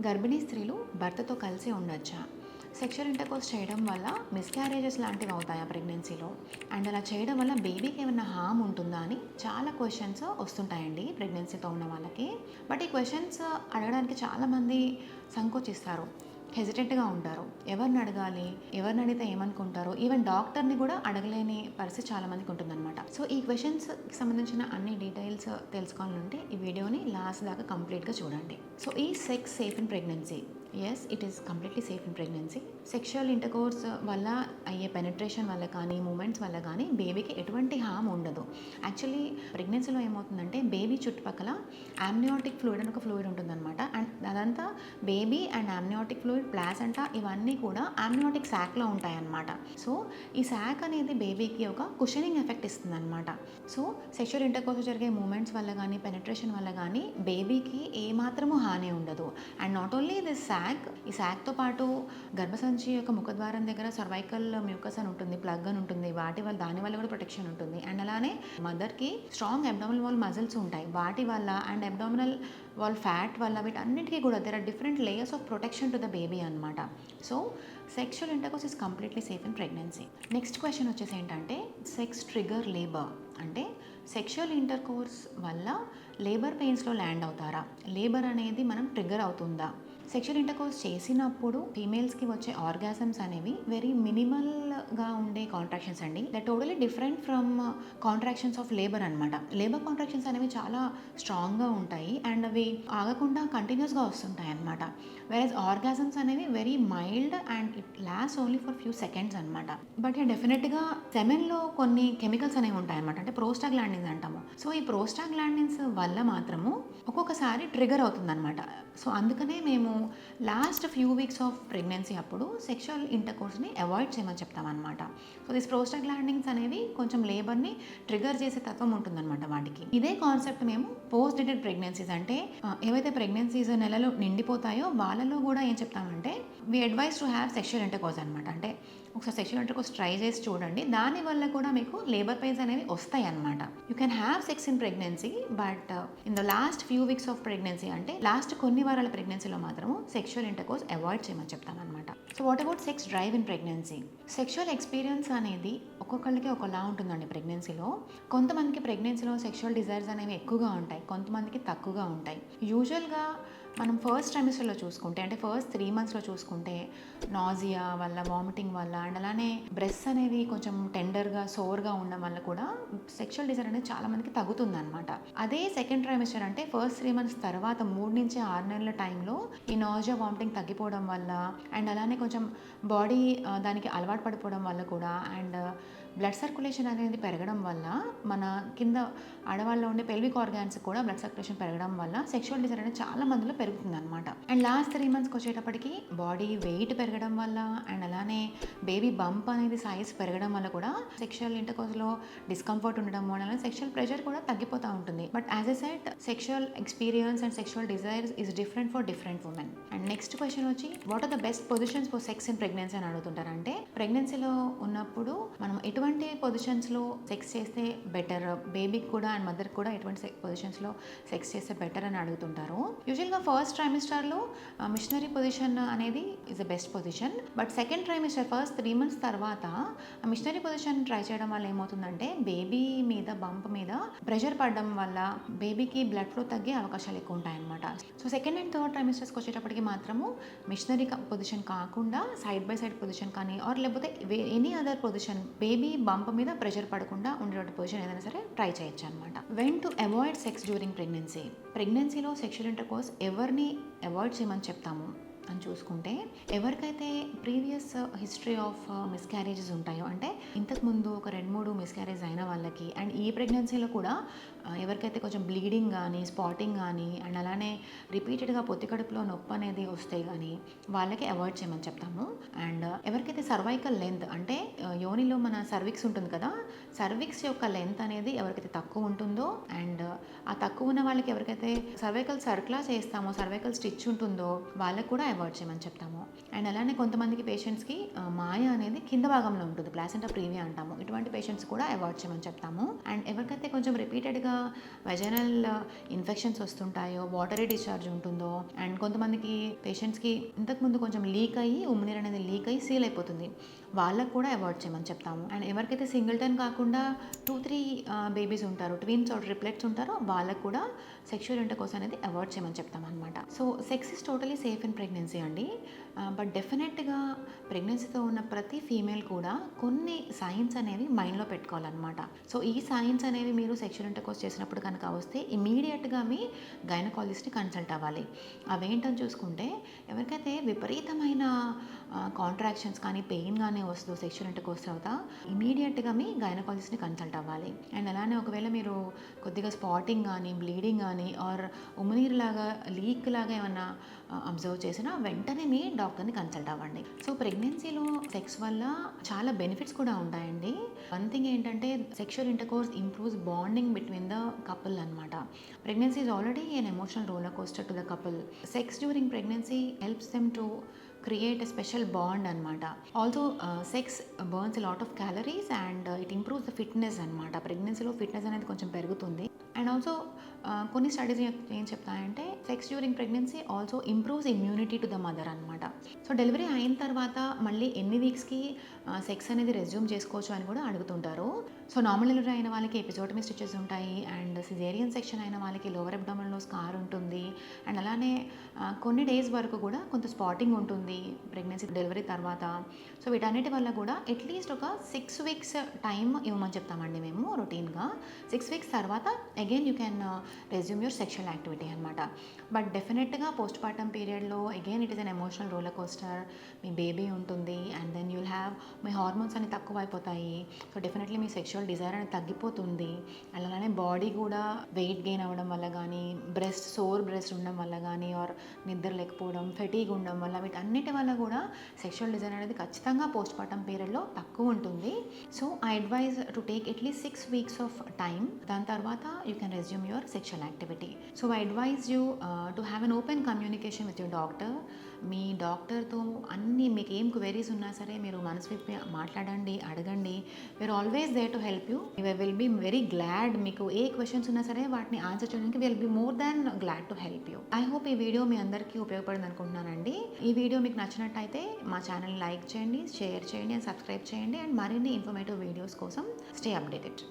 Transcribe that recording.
గర్భిణీ స్త్రీలు భర్తతో కలిసి ఉండొచ్చా? సెక్షువల్ ఇంటర్కోర్స్ చేయడం వల్ల మిస్‌క్యారేజెస్ లాంటివి అవుతాయా ప్రెగ్నెన్సీలో? అండ్ అలా చేయడం వల్ల బేబీకి ఏమైనా హార్మ్ ఉంటుందా అని చాలా క్వెషన్స్ వస్తుంటాయండి ప్రెగ్నెన్సీతో ఉన్న వాళ్ళకి. బట్ ఈ క్వెషన్స్ అడగడానికి చాలామంది సంకోచిస్తారు. హెసిటెంట్‌గా ఉంటారు. ఎవరిని అడగాలి? ఎవరిని అడిగితే ఏమనుకుంటారో? ఈవెన్ డాక్టర్‌ని కూడా అడగలేని పరిస్థితి చాలామందికి ఉంటుందన్నమాట. సో, ఈ క్వెషన్స్‌కి సంబంధించిన అన్ని డీటెయిల్స్ తెలుసుకోవాలంటే ఈ వీడియోని లాస్ట్ దాకా కంప్లీట్‌గా చూడండి. So, is sex safe in pregnancy? Yes, it is completely safe in pregnancy. Sexual intercourse వల్ల అయ్యే పెనిట్రేషన్ వల్ల కానీ, మూమెంట్స్ వల్ల కానీ బేబీకి ఎటువంటి హార్మ్ ఉండదు. యాక్చువల్లీ ప్రెగ్నెన్సీలో ఏమవుతుందంటే బేబీ చుట్టుపక్కల ఆమ్నియాటిక్ ఫ్లూయిడ్ అని ఒక ఫ్లూయిడ్ ఉంటుందన్నమాట. అండ్ అదంతా baby and amniotic fluid, placenta ఇవన్నీ కూడా ఆమ్నియాటిక్ శాక్‌లో ఉంటాయన్నమాట. సో, ఈ శాక్ అనేది బేబీకి ఒక కుషనింగ్ ఎఫెక్ట్ ఇస్తుందన్నమాట. సో, సెక్షువల్ ఇంటర్కోర్స్‌లో జరిగే మూమెంట్స్ వల్ల కానీ, పెనిట్రేషన్ వల్ల కానీ బేబీకి ఏమాత్రము హాని ఉండదు. And not only this sack, ఈ శాక్‌తో పాటు గర్భసంచి యొక్క ముఖద్వారం దగ్గర సర్వైకల్ మ్యూకస్ అని ఉంటుంది, ప్లగ్ అని ఉంటుంది. దాని వల్ల కూడా ప్రొటెక్షన్ ఉంటుంది. అండ్ అలానే మదర్‌కి స్ట్రాంగ్ అబ్డామినల్ వాల్ మజిల్స్ ఉంటాయి. వాటి వల్ల అండ్ అబ్డామినల్ వాల్ ఫ్యాట్ వల్ల వీటన్నిటికీ కూడా there are different layers of protection to the baby అనమాట. So, sexual intercourse is completely safe in pregnancy. Next question వచ్చేసి ఏంటంటే సెక్స్ ట్రిగర్ లేబర్ అంటే సెక్షువల్ ఇంటర్కోర్స్ వల్ల లేబర్ పెయిన్స్లో ల్యాండ్ అవుతారా? లేబర్ అనేది మనం ట్రిగర్ అవుతుందా? సెక్షువల్ ఇంటర్కోర్స్ చేసినప్పుడు ఫీమేల్స్కి వచ్చే ఆర్గాజమ్స్ అనేవి వెరీ మినిమల్గా ఉండే కాంట్రాక్షన్స్ అండి. The totally different from contractions of labour అనమాట. లేబర్ కాంట్రాక్షన్స్ అనేవి చాలా స్ట్రాంగ్గా ఉంటాయి అండ్ అవి ఆగకుండా కంటిన్యూస్గా వస్తుంటాయి అనమాట. వెరస్ ఆర్గాజమ్స్ అనేవి very mild and it last only for few seconds అనమాట. బట్ డెఫినెట్గా సెమెన్లో కొన్ని కెమికల్స్ అనేవి ఉంటాయి అనమాట. అంటే ప్రోస్టాగ్లాండిన్స్ అంటాము. సో, ఈ ప్రోస్టాగ్లాండిన్స్ వల్ల మాత్రము ఒక్కొక్కసారి ట్రిగర్ అవుతుందన్నమాట. సో, అందుకనే మేము last few weeks of pregnancy అప్పుడు సెక్షువల్ ఇంటర్కోర్స్ని అవాయిడ్ చేయమని చెప్తామన్నమాట. సో, దిస్ ప్రోస్టాగ్లాండిన్స్ అనేవి కొంచెం లేబర్ని ట్రిగర్ చేసే తత్వం ఉంటుందన్నమాట వాటికి. ఇదే కాన్సెప్ట్ మేము పోస్ట్ డేటెడ్ ప్రెగ్నెన్సీస్ అంటే ఏవైతే ప్రెగ్నెన్సీస్ నెలలు నిండిపోతాయో వాళ్ళలో కూడా ఏం చెప్తామంటే we advise to have sexual intercourse అనమాట. అంటే ఒకసారి సెక్షువల్ ఇంటర్కోర్స్ ట్రై చేసి చూడండి. దానివల్ల కూడా మీకు లేబర్ పెయిన్స్ అనేవి వస్తాయి అనమాట. You can have sex in pregnancy but in the last few weeks of pregnancy అంటే లాస్ట్ కొన్ని వారాల ప్రెగ్నెన్సీలో మాత్రము సెక్షువల్ ఇంటర్కోర్స్ అవాయిడ్ చేయమని చెప్తామన్నమాట. So, what about sex drive in pregnancy? Sexual experience అనేది ఒక్కొక్కరికి ఒకలా ఉంటుందండి ప్రెగ్నెన్సీలో. కొంతమందికి ప్రెగ్నెన్సీలో సెక్షువల్ డిజైర్స్ అనేవి ఎక్కువగా ఉంటాయి, కొంతమందికి తక్కువగా ఉంటాయి. యూజువల్గా మనం ఫస్ట్ ట్రైమిస్టర్లో చూసుకుంటే అంటే ఫస్ట్ 3 monthsలో చూసుకుంటే నాజియా వల్ల, వామిటింగ్ వల్ల అండ్ అలానే బ్రెస్ట్ అనేవి కొంచెం టెండర్గా సోర్గా ఉండడం వల్ల కూడా సెక్షువల్ డిజైర్ అనేది చాలా మందికి తగ్గుతుందన్నమాట. అదే సెకండ్ ట్రైమిస్టర్ అంటే ఫస్ట్ 3 months తర్వాత 3 నుంచి 6 నెలల టైంలో ఈ నాజియా, వామిటింగ్ తగ్గిపోవడం వల్ల అండ్ అలానే కొంచెం బాడీ దానికి అలవాటు పడిపోవడం వల్ల కూడా అండ్ బ్లడ్ సర్క్యులేషన్ అనేది పెరగడం వల్ల మన కింద ఆడవాళ్ళలో ఉండే పెల్విక్ ఆర్గాన్స్ కూడా బ్లడ్ సర్క్యులేషన్ పెరగడం వల్ల సెక్షువల్ డిజైర్ అనేది చాలా మందిలో పెరుగుతుంది అనమాట. అండ్ లాస్ట్ 3 monthsకి వచ్చేటప్పటికి బాడీ వెయిట్ పెరగడం వల్ల అండ్ అలానే బేబీ బంప్ అనేది సైజ్ పెరగడం వల్ల కూడా సెక్షువల్ ఇంటర్కోర్స్లో డిస్కంఫర్ట్ ఉండడం వల్ల సెక్షువల్ ప్రెషర్ కూడా తగ్గిపోతూ ఉంటుంది. But as a set sexual experience and sexual desires is different for different women. And next question వచ్చి what are the best positions for sex in pregnancy అని అడుగుతుంటారు. అంటే ప్రెగ్నెన్సీలో ఉన్నప్పుడు మనం ఎటువంటి పొజిషన్స్లో సెక్స్ చేస్తే బెటర్, బేబీకి కూడా అండ్ మదర్కి కూడా ఎటువంటి పొజిషన్స్లో సెక్స్ చేస్తే బెటర్ అని అడుగుతుంటారు. యూజువల్గా ఫస్ట్ ట్రైమిస్టర్లో మిషనరీ పొజిషన్ అనేది is the best position. But second trimester first 3 months తర్వాత ఆ మిషనరీ పొజిషన్ ట్రై చేయడం వల్ల ఏమవుతుందంటే బేబీ మీద బంప్ మీద ప్రెషర్ పడడం వల్ల బేబీకి బ్లడ్ ఫ్లో తగ్గే అవకాశాలు ఎక్కువ ఉంటాయి అనమాట. సో, సెకండ్ అండ్ థర్డ్ ట్రైమిస్టర్స్కి వచ్చేటప్పటికి మాత్రము మిషనరీ పొజిషన్ కాకుండా సైడ్ బై సైడ్ పొజిషన్ కానీ ఆర్ లేకపోతే any other position baby bump మీద ప్రెషర్ పడకుండా ఉండేటువంటి పొజిషన్ ఏదైనా సరే ట్రై చేయొచ్చు అనమాట. When to avoid sex during pregnancy? ప్రెగ్నెన్సీలో సెక్షువల్ ఇంటర్కోర్స్ ఎవరిని అవాయిడ్ చేయమని చెప్తాము అని చూసుకుంటే ఎవరికైతే ప్రీవియస్ హిస్టరీ ఆఫ్ మిస్క్యారేజెస్ ఉంటాయో అంటే ఇంతకుముందు ఒక 2-3 మిస్క్యారేజ్ అయిన వాళ్ళకి అండ్ ఈ ప్రెగ్నెన్సీలో కూడా ఎవరికైతే కొంచెం బ్లీడింగ్ కానీ, స్పాటింగ్ కానీ అండ్ అలానే రిపీటెడ్గా పొత్తి కడుపులో నొప్పి అనేది వస్తే కానీ వాళ్ళకి అవాయిడ్ చేయమని చెప్తాము. అండ్ ఎవరికైతే సర్వైకల్ లెంత్ అంటే యోనిలో మన సర్విక్స్ ఉంటుంది కదా, సర్విక్స్ యొక్క లెంత్ అనేది ఎవరికైతే తక్కువ ఉంటుందో అండ్ ఆ తక్కువ ఉన్న వాళ్ళకి ఎవరికైతే సర్వైకల్ సర్క్లా చేస్తామో, సర్వైకల్ స్టిచ్ ఉంటుందో వాళ్ళకు కూడా అవాయిడ్ చేయమని చెప్తాము. అండ్ అలానే కొంతమందికి పేషెంట్స్కి మాయ అనేది కింద భాగంలో ఉంటుంది, ప్లాసెంటా ప్రీవియా అంటాము. ఇటువంటి పేషెంట్స్ కూడా అవాయిడ్ చేయమని చెప్తాము. అండ్ ఎవరికైతే కొంచెం రిపీటెడ్గా వెజైనల్ ఇన్ఫెక్షన్స్ వస్తుంటాయో, వాటరీ డిశ్చార్జ్ ఉంటుందో, అండ్ కొంతమందికి పేషెంట్స్కి ఇంతకుముందు కొంచెం లీక్ అయ్యి ఉమ్మినీరు అనేది లీక్ అయ్యి సీల్ అయిపోతుంది, వాళ్ళకు కూడా అవాయిడ్ చేయమని చెప్తాము. అండ్ ఎవరికైతే సింగిల్టన్ కాకుండా 2-3 బేబీస్ ఉంటారో, ట్విన్స్ ఆర్ ట్రిప్లెట్స్ ఉంటారో, వాళ్ళకు కూడా సెక్షువల్ ఇంటర్కోర్స్ అనేది అవాయిడ్ చేయమని చెప్తాం అనమాట. So sex is totally safe in pregnancy అండి. బట్ డెఫినెట్గా ప్రెగ్నెన్సీతో ఉన్న ప్రతి ఫీమేల్ కూడా కొన్ని సైన్స్ అనేవి మైండ్లో పెట్టుకోవాలన్నమాట. సో ఈ సైన్స్ అనేవి మీరు సెక్షువల్ ఇంటర్కోర్స్ చేసినప్పుడు కనుక వస్తే ఇమీడియట్గా మీ గైనకాలజిస్ట్ని కన్సల్ట్ అవ్వాలి. అవేంటని చూసుకుంటే, ఎవరికైతే విపరీతమైన కాంట్రాక్షన్స్ కానీ పెయిన్ కానీ వస్తుందో సెక్షువల్ ఇంటర్కోర్స్ తర్వాత, ఇమీడియట్గా మీ గైనకాలజిస్ట్ని కన్సల్ట్ అవ్వాలి. అండ్ అలానే ఒకవేళ మీరు కొద్దిగా స్పాటింగ్ కానీ, బ్లీడింగ్ కానీ, ఆర్ ఉమ్మినీరు లాగా లీక్ లాగా ఏమన్నా అబ్జర్వ్ చేసినా వెంటనే మీ డాక్టర్ని కన్సల్ట్ అవ్వండి. సో ప్రెగ్నెన్సీలో సెక్స్ వల్ల చాలా బెనిఫిట్స్ కూడా ఉంటాయండి. వన్ థింగ్ ఏంటంటే, sexual intercourse improves bonding between the couple అనమాట. Pregnancy is already an emotional roller coaster to the couple. Sex during pregnancy helps them to create a special bond అనమాట. Also sex burns lot of calories and it improves the fitness అనమాట. ప్రెగ్నెన్సీలో fitness అనేది కొంచెం పెరుగుతుంది. And also కొన్ని studies ఏం చెప్తాయంటే, sex during pregnancy also improves immunity to the mother అనమాట. సో డెలివరీ అయిన తర్వాత మళ్ళీ ఎన్ని వీక్స్కి సెక్స్ అనేది రెజ్యూమ్ చేసుకోవచ్చు అని కూడా అడుగుతుంటారు. సో నార్మల్ డెలివరీ అయిన వాళ్ళకి ఎపిజోటమీ స్టిచెస్ ఉంటాయి, అండ్ సిజేరియన్ సెక్షన్ అయిన వాళ్ళకి లోవర్ అబ్డామినల్లో స్కార్ ఉంటుంది. అండ్ అలానే కొన్ని డేస్ వరకు కూడా కొంత స్పాటింగ్ ఉంటుంది ప్రెగ్నెన్సీ డెలివరీ తర్వాత. సో వీటన్నిటి వల్ల కూడా అట్లీస్ట్ ఒక 6 వీక్స్ టైం ఇవ్వమని చెప్తామండి మేము రొటీన్గా. 6 వీక్స్ తర్వాత again you can resume your sexual activity అనమాట. బట్ డెఫినెట్గా పోస్ట్ పార్టమ్ పీరియడ్లో again it is an emotional roller coaster. మీ బేబీ ఉంటుంది, అండ్ దెన్ యూల్ హ్యావ్ మీ హార్మోన్స్ అన్ని తక్కువ అయిపోతాయి. సో డెఫినెట్లీ మీ సెక్షువల్ డిజైర్ అనేది తగ్గిపోతుంది. అలానే బాడీ కూడా వెయిట్ గెయిన్ అవ్వడం వల్ల కానీ, సోర్ బ్రెస్ట్ ఉండడం వల్ల కానీ, ఆర్ నిద్ర లేకపోవడం, ఫెటీగ్ ఉండడం వల్ల, వీటన్నిటి వల్ల కూడా సెక్షువల్ డిజైర్ అనేది ఖచ్చితంగా పోస్ట్ పార్టమ్ పీరియడ్లో తక్కువ ఉంటుంది. So I advise to take at least 6 weeks of time. దాని తర్వాత you can resume your sexual activity. So I advise you to have an open communication with your doctor. మీ డాక్టర్తో అన్నీ మీకు ఏం క్వెరీస్ ఉన్నా సరే మీరు మనసు విప్పి మాట్లాడండి, అడగండి. We are always there to help you. Will be very glad. మీకు ఏ క్వశ్చన్స్ ఉన్నా సరే వాటిని ఆన్సర్ చేయడానికి will be more than glad to help you. I hope ఈ వీడియో మీ అందరికీ ఉపయోగపడింది అనుకుంటున్నానండి. ఈ వీడియో మీకు నచ్చినట్టయితే మా ఛానల్ లైక్ చేయండి, షేర్ చేయండి, అండ్ సబ్స్క్రైబ్ చేయండి. అండ్ మరిన్ని ఇన్ఫర్మేటివ్ వీడియోస్ కోసం స్టే అప్డేటెడ్.